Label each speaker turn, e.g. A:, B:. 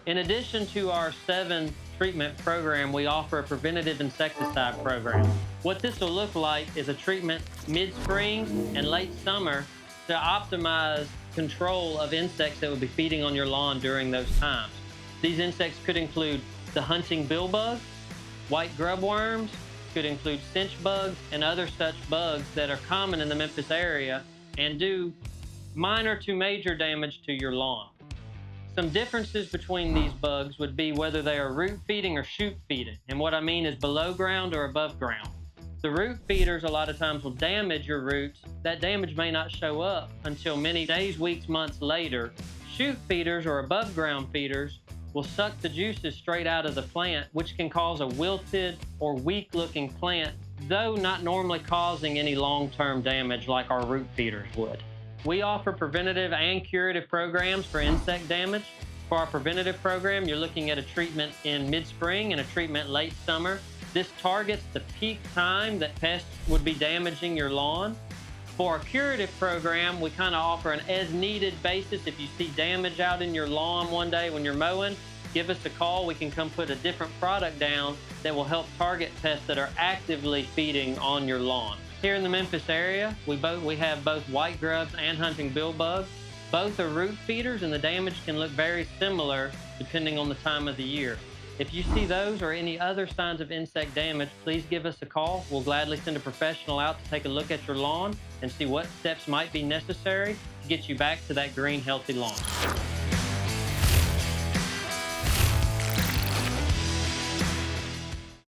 A: In addition to our 7 treatment program, we offer a preventative insecticide program. What this will look like is a treatment mid-spring and late summer to optimize control of insects that would be feeding on your lawn during those times. These insects could include the hunting billbugs, white grub worms, could include chinch bugs, and other such bugs that are common in the Memphis area and do minor to major damage to your lawn. Some differences between these bugs would be whether they are root feeding or shoot feeding. And what I mean is below ground or above ground. The root feeders a lot of times will damage your roots. That damage may not show up until many days, weeks, months later. Shoot feeders or above ground feeders will suck the juices straight out of the plant, which can cause a wilted or weak looking plant, though not normally causing any long-term damage like our root feeders would. We offer preventative and curative programs for insect damage. For our preventative program, you're looking at a treatment in mid-spring and a treatment late summer. This targets the peak time that pests would be damaging your lawn. For our curative program, we kind of offer an as-needed basis. If you see damage out in your lawn one day when you're mowing, give us a call. We can come put a different product down that will help target pests that are actively feeding on your lawn. Here in the Memphis area, we have both white grubs and hunting billbugs. Both are root feeders, and the damage can look very similar depending on the time of the year. If you see those or any other signs of insect damage, please give us a call. We'll gladly send a professional out to take a look at your lawn and see what steps might be necessary to get you back to that green, healthy lawn.